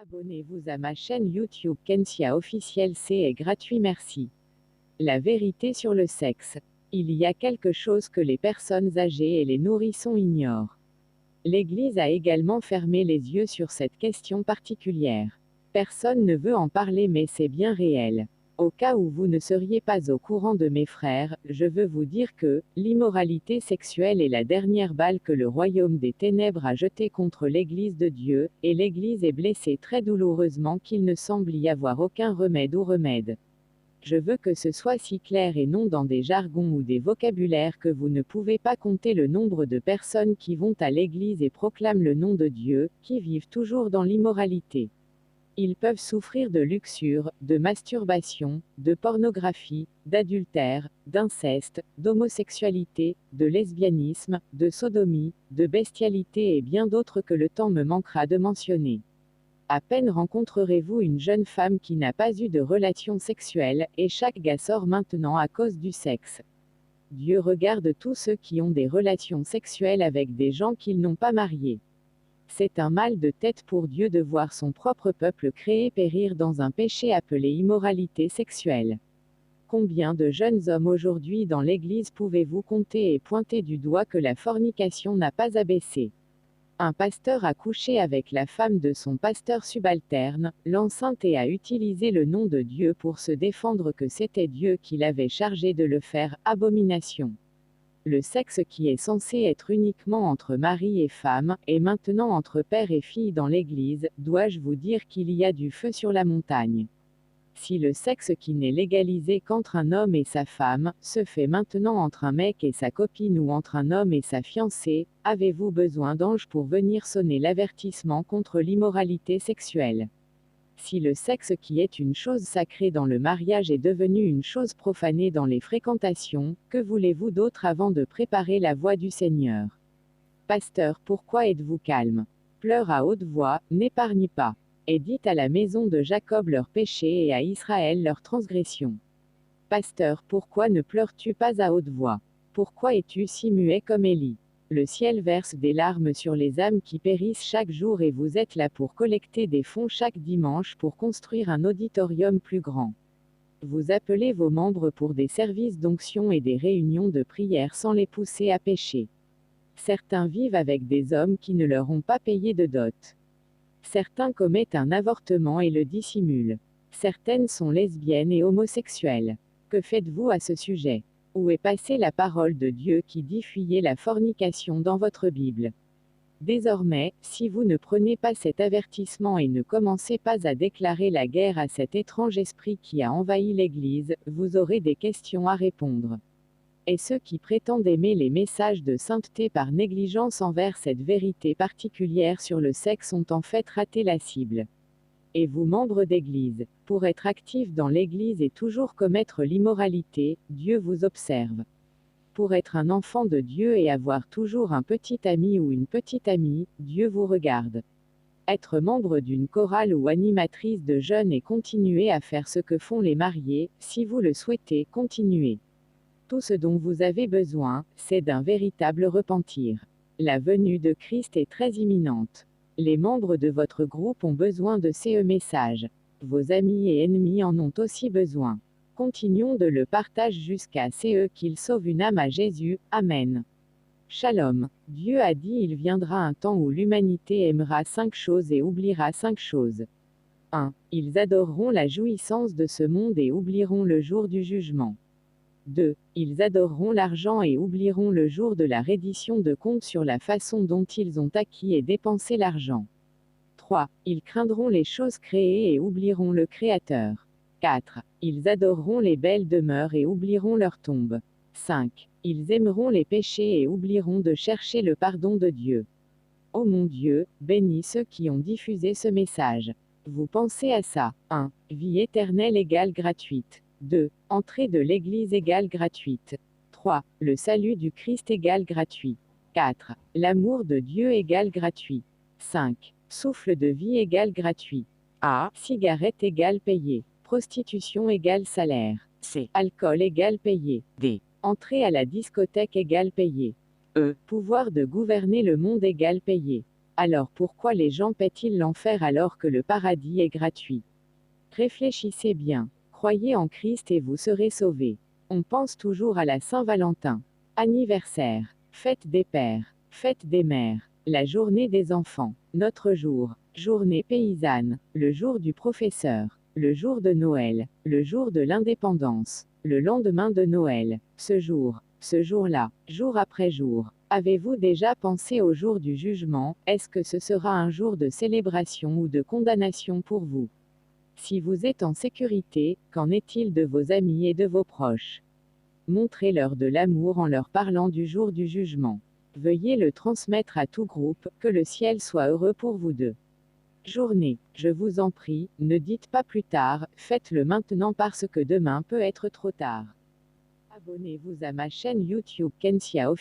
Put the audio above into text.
Abonnez-vous à ma chaîne YouTube Kensia officielle, c'est gratuit, merci. La vérité sur le sexe. Il y a quelque chose que les personnes âgées et les nourrissons ignorent. L'Église a également fermé les yeux sur cette question particulière. Personne ne veut en parler, mais c'est bien réel. Au cas où vous ne seriez pas au courant de mes frères, je veux vous dire que l'immoralité sexuelle est la dernière balle que le royaume des ténèbres a jetée contre l'Église de Dieu, et l'Église est blessée très douloureusement qu'il ne semble y avoir aucun remède ou remède. Je veux que ce soit si clair et non dans des jargons ou des vocabulaires que vous ne pouvez pas compter le nombre de personnes qui vont à l'église et proclament le nom de Dieu, qui vivent toujours dans l'immoralité. Ils peuvent souffrir de luxure, de masturbation, de pornographie, d'adultère, d'inceste, d'homosexualité, de lesbianisme, de sodomie, de bestialité et bien d'autres que le temps me manquera de mentionner. À peine rencontrerez-vous une jeune femme qui n'a pas eu de relation sexuelle, et chaque gars sort maintenant à cause du sexe. Dieu regarde tous ceux qui ont des relations sexuelles avec des gens qu'ils n'ont pas mariés. C'est un mal de tête pour Dieu de voir son propre peuple créé périr dans un péché appelé immoralité sexuelle. Combien de jeunes hommes aujourd'hui dans l'Église pouvez-vous compter et pointer du doigt que la fornication n'a pas abaissé? Un pasteur a couché avec la femme de son pasteur subalterne, l'enceinte, et a utilisé le nom de Dieu pour se défendre que c'était Dieu qui l'avait chargé de le faire, abomination. Le sexe qui est censé être uniquement entre mari et femme, est maintenant entre père et fille dans l'Église. Dois-je vous dire qu'il y a du feu sur la montagne? Si le sexe qui n'est légalisé qu'entre un homme et sa femme, se fait maintenant entre un mec et sa copine ou entre un homme et sa fiancée, avez-vous besoin d'anges pour venir sonner l'avertissement contre l'immoralité sexuelle? Si le sexe qui est une chose sacrée dans le mariage est devenu une chose profanée dans les fréquentations, que voulez-vous d'autre avant de préparer la voie du Seigneur? Pasteur, pourquoi êtes-vous calme? Pleure à haute voix, n'épargne pas. Et dites à la maison de Jacob leurs péchés et à Israël leurs transgressions. Pasteur, pourquoi ne pleures-tu pas à haute voix? Pourquoi es-tu si muet comme Élie? Le ciel verse des larmes sur les âmes qui périssent chaque jour et vous êtes là pour collecter des fonds chaque dimanche pour construire un auditorium plus grand. Vous appelez vos membres pour des services d'onction et des réunions de prière sans les pousser à pécher. Certains vivent avec des hommes qui ne leur ont pas payé de dot. Certains commettent un avortement et le dissimulent. Certaines sont lesbiennes et homosexuelles. Que faites-vous à ce sujet? Où est passée la parole de Dieu qui dit fuyez la fornication dans votre Bible? Désormais, si vous ne prenez pas cet avertissement et ne commencez pas à déclarer la guerre à cet étrange esprit qui a envahi l'Église, vous aurez des questions à répondre. Et ceux qui prétendent aimer les messages de sainteté par négligence envers cette vérité particulière sur le sexe ont en fait raté la cible. Et vous, membres d'Église, pour être actifs dans l'Église et toujours commettre l'immoralité, Dieu vous observe. Pour être un enfant de Dieu et avoir toujours un petit ami ou une petite amie, Dieu vous regarde. Être membre d'une chorale ou animatrice de jeunes et continuer à faire ce que font les mariés, si vous le souhaitez, continuez. Tout ce dont vous avez besoin, c'est d'un véritable repentir. La venue de Christ est très imminente. Les membres de votre groupe ont besoin de ces messages. Vos amis et ennemis en ont aussi besoin. Continuons de le partager jusqu'à ce qu'il sauve une âme à Jésus. Amen. Shalom. Dieu a dit il viendra un temps où l'humanité aimera 5 choses et oubliera 5 choses. 1. Ils adoreront la jouissance de ce monde et oublieront le jour du jugement. 2. Ils adoreront l'argent et oublieront le jour de la reddition de comptes sur la façon dont ils ont acquis et dépensé l'argent. 3. Ils craindront les choses créées et oublieront le Créateur. 4. Ils adoreront les belles demeures et oublieront leur tombe. 5. Ils aimeront les péchés et oublieront de chercher le pardon de Dieu. Ô mon Dieu, bénis ceux qui ont diffusé ce message. Vous pensez à ça. 1. Vie éternelle égale gratuite. 2. Entrée de l'Église égale gratuite. 3. Le salut du Christ égale gratuit. 4. L'amour de Dieu égale gratuit. 5. Souffle de vie égale gratuit. A. Cigarette égale payé. Prostitution égale salaire. C. Alcool égale payé. D. Entrée à la discothèque égale payé. E. Pouvoir de gouverner le monde égale payé. Alors pourquoi les gens paient-ils l'enfer alors que le paradis est gratuit? Réfléchissez bien. Croyez en Christ et vous serez sauvés. On pense toujours à la Saint-Valentin. Anniversaire. Fête des pères. Fête des mères. La journée des enfants. Notre jour. Journée paysanne. Le jour du professeur. Le jour de Noël. Le jour de l'indépendance. Le lendemain de Noël. Ce jour. Ce jour-là. Jour après jour. Avez-vous déjà pensé au jour du jugement? Est-ce que ce sera un jour de célébration ou de condamnation pour vous? Si vous êtes en sécurité, qu'en est-il de vos amis et de vos proches? Montrez-leur de l'amour en leur parlant du jour du jugement. Veuillez le transmettre à tout groupe, que le ciel soit heureux pour vous deux. Journée. Je vous en prie, ne dites pas plus tard, faites-le maintenant parce que demain peut être trop tard. Abonnez-vous à ma chaîne YouTube Kensia Officiel.